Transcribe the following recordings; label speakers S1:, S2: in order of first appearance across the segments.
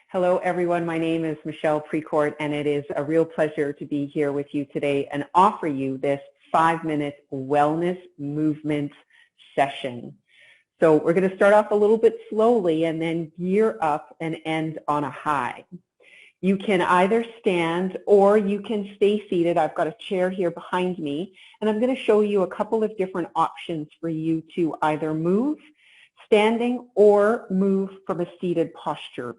S1: Hello, everyone. My name is Michelle Precourt, and it is a real pleasure to be here with you today and offer you this 5-minute wellness movement session. So we're going to start off a little bit slowly and then gear up and end on a high. You can either stand or you can stay seated. I've got a chair here behind me, and I'm going to show you a couple of different options for you to either move standing or move from a seated posture.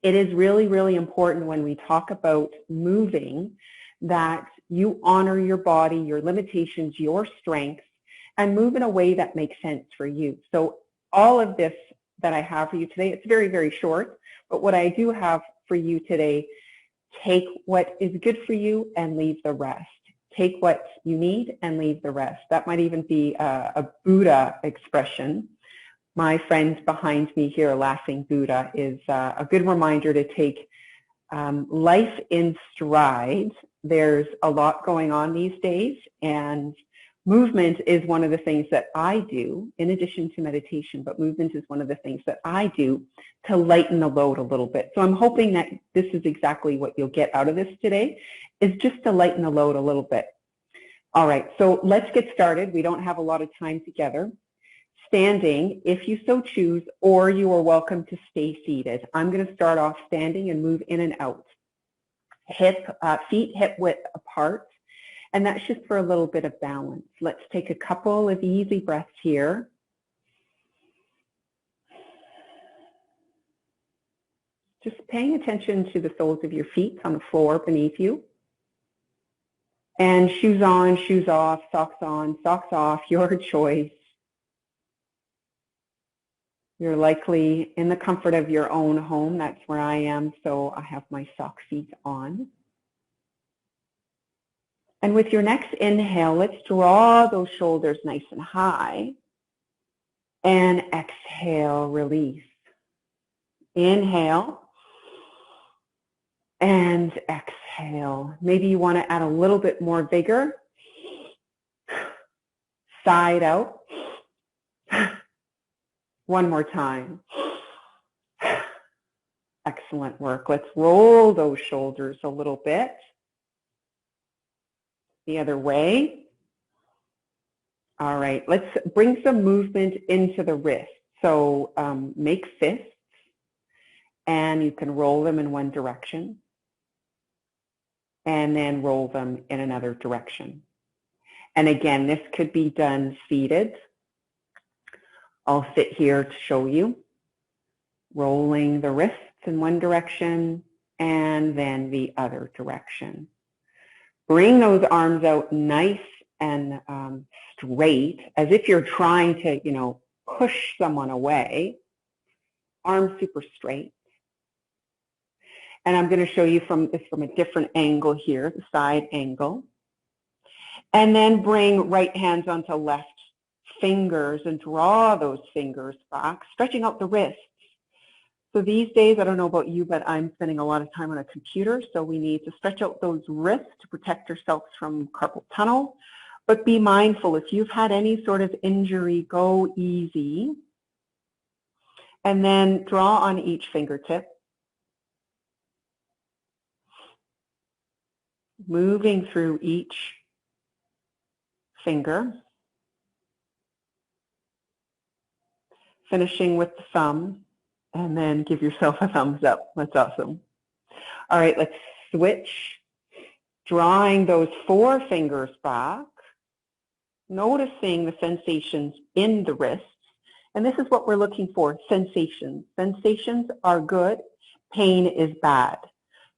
S1: It is really, really important when we talk about moving that you honor your body, your limitations, your strengths, and move in a way that makes sense for you. So all of this that I have for you today, it's very, very short, but what I do have for you today, take what is good for you and leave the rest. Take what you need and leave the rest. That might even be a Buddha expression. My friend behind me here, Laughing Buddha, is a good reminder to take life in stride. There's a lot going on these days, and movement is one of the things that I do, in addition to meditation, but movement is one of the things that I do to lighten the load a little bit. So I'm hoping that this is exactly what you'll get out of this today, is just to lighten the load a little bit. All right, so let's get started. We don't have a lot of time together. Standing, if you so choose, or you are welcome to stay seated. I'm going to start off standing and move in and out. Feet hip width apart, and that's just for a little bit of balance. Let's take a couple of easy breaths here. Just paying attention to the soles of your feet on the floor beneath you. And shoes on, shoes off, socks on, socks off, your choice. You're likely in the comfort of your own home. That's where I am, so I have my sock feet on. And with your next inhale, let's draw those shoulders nice and high. And exhale, release. Inhale. And exhale. Maybe you want to add a little bit more vigor. Side out. One more time. Excellent work. Let's roll those shoulders a little bit. The other way. All right, let's bring some movement into the wrists. So make fists, and you can roll them in one direction, and then roll them in another direction. And again, this could be done seated. I'll sit here to show you. Rolling the wrists in one direction and then the other direction. Bring those arms out nice and straight, as if you're trying to, push someone away. Arms super straight. And I'm going to show you from a different angle here, the side angle. And then bring right hands onto left fingers and draw those fingers back, stretching out the wrists. So these days, I don't know about you, but I'm spending a lot of time on a computer, so we need to stretch out those wrists to protect ourselves from carpal tunnel. But be mindful, if you've had any sort of injury, go easy. And then draw on each fingertip. Moving through each finger. Finishing with the thumb, and then give yourself a thumbs up. That's awesome. All right, let's switch. Drawing those 4 fingers back, noticing the sensations in the wrists. And this is what we're looking for, sensations. Sensations are good, pain is bad.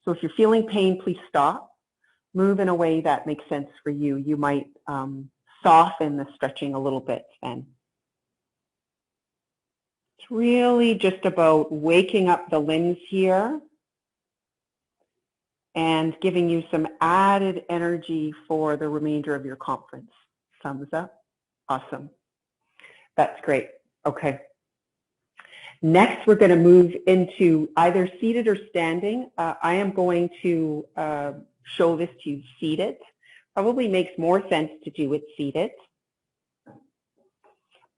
S1: So if you're feeling pain, please stop. Move in a way that makes sense for you. You might soften the stretching a little bit then. It's really just about waking up the limbs here and giving you some added energy for the remainder of your conference. Thumbs up. Awesome. That's great. Okay. Next, we're going to move into either seated or standing. I am going to show this to you seated. Probably makes more sense to do it seated.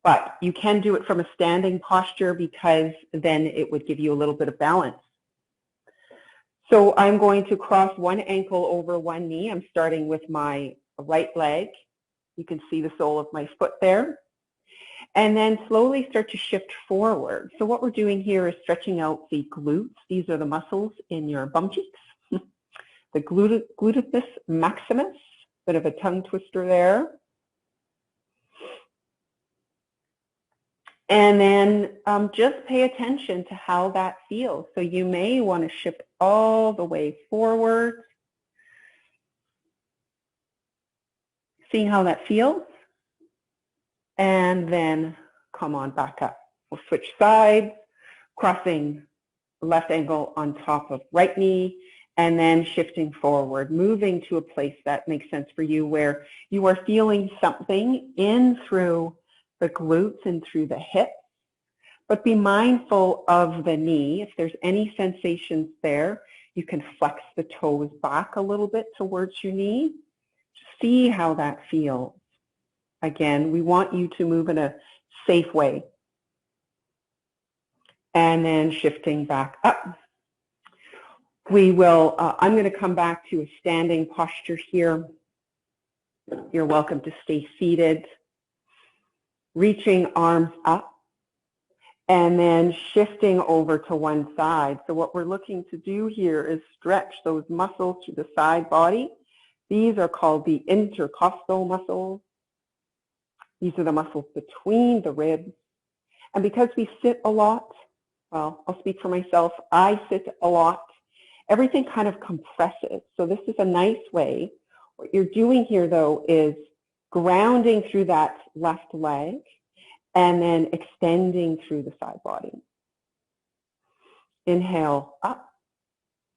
S1: But you can do it from a standing posture because then it would give you a little bit of balance. So I'm going to cross one ankle over one knee. I'm starting with my right leg. You can see the sole of my foot there. And then slowly start to shift forward. So what we're doing here is stretching out the glutes. These are the muscles in your bum cheeks. The gluteus maximus, bit of a tongue twister there. And then just pay attention to how that feels. So you may want to shift all the way forward. Seeing how that feels. And then come on back up. We'll switch sides, crossing left ankle on top of right knee, and then shifting forward, moving to a place that makes sense for you where you are feeling something in through the glutes and through the hips, but be mindful of the knee. If there's any sensations there, you can flex the toes back a little bit towards your knee. See how that feels. Again, we want you to move in a safe way. And then shifting back up. We will, I'm going to come back to a standing posture here. You're welcome to stay seated. Reaching arms up. And then shifting over to one side. So what we're looking to do here is stretch those muscles to the side body. These are called the intercostal muscles. These are the muscles between the ribs. And because we sit a lot, well, I'll speak for myself, I sit a lot, everything kind of compresses. So this is a nice way. What you're doing here, though, is grounding through that left leg and then extending through the side body. Inhale up,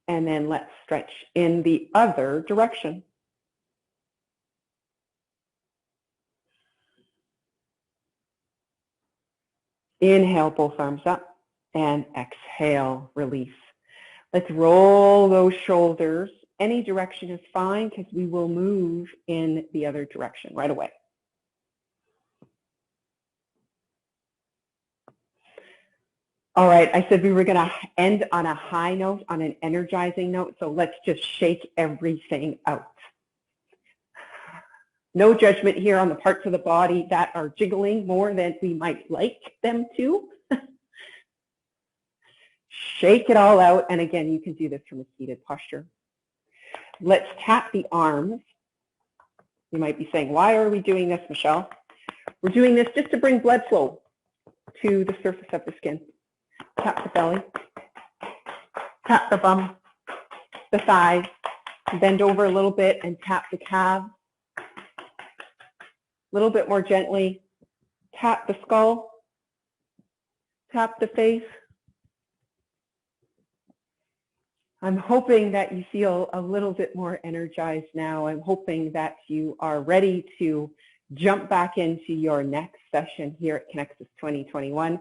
S1: and then let's stretch in the other direction. Inhale, both arms up, and exhale, release. Let's roll those shoulders. Any direction is fine because we will move in the other direction right away. All right, I said we were going to end on a high note, on an energizing note, so let's just shake everything out. No judgment here on the parts of the body that are jiggling more than we might like them to. Shake it all out, and again, you can do this from a seated posture. Let's tap the arms. You might be saying, why are we doing this, Michelle? We're doing this just to bring blood flow to the surface of the skin. Tap the belly, tap the bum, the thighs, bend over a little bit and tap the calves. A little bit more gently, tap the skull, tap the face. I'm hoping that you feel a little bit more energized now. I'm hoping that you are ready to jump back into your next session here at Cannexus 2021.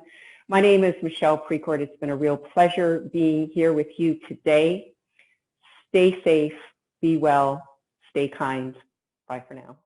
S1: My name is Michelle Precourt. It's been a real pleasure being here with you today. Stay safe, be well, stay kind. Bye for now.